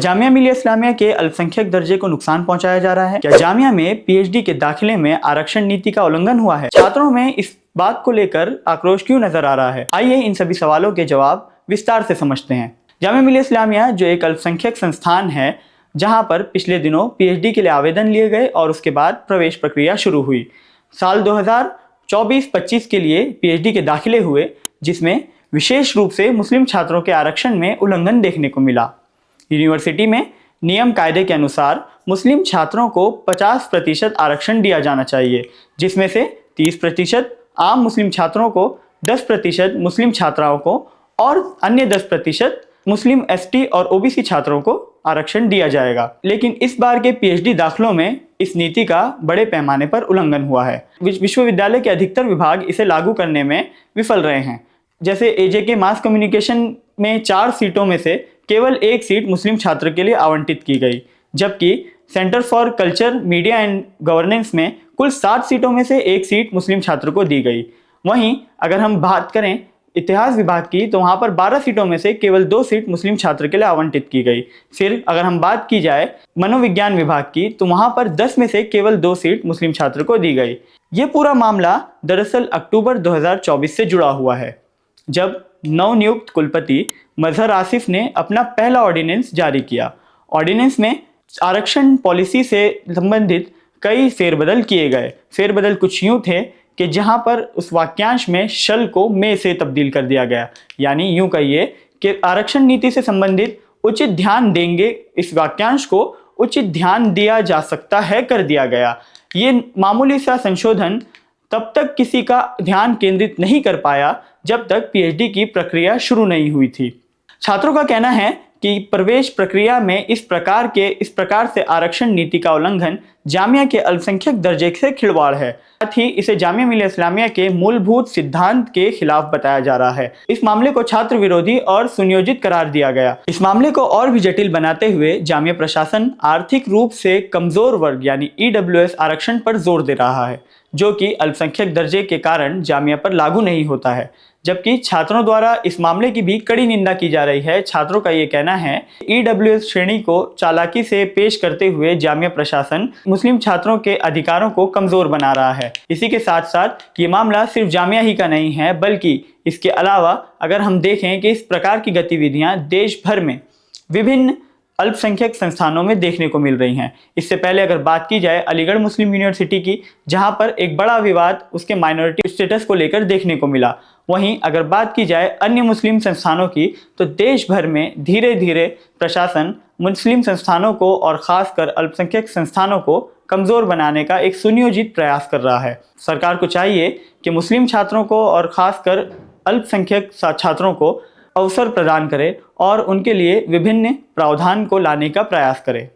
जामिया मिलिया इस्लामिया के अल्पसंख्यक दर्जे को नुकसान पहुंचाया जा रहा है? क्या जामिया में पीएचडी के दाखिले में आरक्षण नीति का उल्लंघन हुआ है? छात्रों में इस बात को लेकर आक्रोश क्यों नजर आ रहा है? आइए इन सभी सवालों के जवाब विस्तार से समझते हैं। जामिया मिलिया इस्लामिया जो एक अल्पसंख्यक संस्थान है, जहां पर पिछले दिनों पीएचडी के लिए आवेदन लिए गए और उसके बाद प्रवेश प्रक्रिया शुरू हुई। साल 2024-25 के लिए पीएचडी के दाखिले हुए, जिसमें विशेष रूप से मुस्लिम छात्रों के आरक्षण में उल्लंघन देखने को मिला। यूनिवर्सिटी में नियम कायदे के अनुसार मुस्लिम छात्रों को 50% आरक्षण दिया जाना चाहिए, जिसमें से 30% आम मुस्लिम छात्रों को, 10% मुस्लिम छात्राओं को और अन्य 10% मुस्लिम एसटी और ओबीसी छात्रों को आरक्षण दिया जाएगा। लेकिन इस बार के पीएचडी दाखिलों में इस नीति का बड़े पैमाने पर उल्लंघन हुआ है। विश्वविद्यालय के अधिकतर विभाग इसे लागू करने में विफल रहे हैं। जैसे एजेके मास कम्युनिकेशन में 4 सीटों में से केवल 1 सीट मुस्लिम छात्र के लिए आवंटित की गई, जबकि centre for culture, media and governance में कुल 60 सीटों में से 1 सीट मुस्लिम छात्र को दी गई। वहीं अगर हम बात करें इतिहास विभाग की, तो वहां पर 12 सीटों में से केवल 2 सीट मुस्लिम छात्र के लिए आवंटित की गई। फिर अगर हम बात की जाए मनोविज्ञान विभाग की, तो वहां पर 10 में से केवल 2 सीट मुस्लिम छात्र को दी गई। ये पूरा मामला दरअसल अक्टूबर 2024 से जुड़ा हुआ है, जब नवनियुक्त कुलपति मजहर आसिफ ने अपना पहला ऑर्डिनेंस जारी किया। ऑर्डिनेंस में आरक्षण पॉलिसी से संबंधित कई फेरबदल किए गए। फेरबदल कुछ यूं थे कि जहां पर उस वाक्यांश में शल को में से तब्दील कर दिया गया, यानी यूं कहिए कि आरक्षण नीति से संबंधित उचित ध्यान देंगे, इस वाक्यांश को उचित ध्यान दिया जा सकता है कर दिया गया। ये मामूली सा संशोधन तब तक किसी का ध्यान केंद्रित नहीं कर पाया जब तक पीएचडी की प्रक्रिया शुरू नहीं हुई थी। छात्रों का कहना है कि प्रवेश प्रक्रिया में इस प्रकार से आरक्षण नीति का उल्लंघन जामिया के अल्पसंख्यक दर्जे से खिलवाड़ है। साथ ही इसे जामिया मिलिया इस्लामिया के मूलभूत सिद्धांत के खिलाफ बताया जा रहा है। इस मामले को छात्र विरोधी और सुनियोजित करार दिया गया। इस मामले को और भी जटिल बनाते हुए जामिया प्रशासन आर्थिक रूप से कमजोर वर्ग यानी ईडब्ल्यूएस आरक्षण पर जोर दे रहा है, जो कि अल्पसंख्यक दर्जे के कारण जामिया पर लागू नहीं होता है। जबकि छात्रों द्वारा इस मामले की भी कड़ी निंदा की जा रही है। छात्रों का ये कहना है ईडब्ल्यूएस श्रेणी को चालाकी से पेश करते हुए जामिया प्रशासन मुस्लिम छात्रों के अधिकारों को कमजोर बना रहा है। इसी के साथ साथ ये मामला सिर्फ जामिया ही का नहीं है, बल्कि इसके अलावा अगर हम देखें कि इस प्रकार की गतिविधियां देश भर में विभिन्न अल्पसंख्यक संस्थानों में देखने को मिल रही हैं। इससे पहले अगर बात की जाए अलीगढ़ मुस्लिम यूनिवर्सिटी की, जहां पर एक बड़ा विवाद उसके माइनॉरिटी स्टेटस को लेकर देखने को मिला। वहीं अगर बात की जाए अन्य मुस्लिम संस्थानों की, तो देश भर में धीरे धीरे प्रशासन मुस्लिम संस्थानों को और ख़ासकर अल्पसंख्यक संस्थानों को कमज़ोर बनाने का एक सुनियोजित प्रयास कर रहा है। सरकार को चाहिए कि मुस्लिम छात्रों को और ख़ासकर अल्पसंख्यक छात्रों को अवसर प्रदान करे और उनके लिए विभिन्न प्रावधान को लाने का प्रयास करे।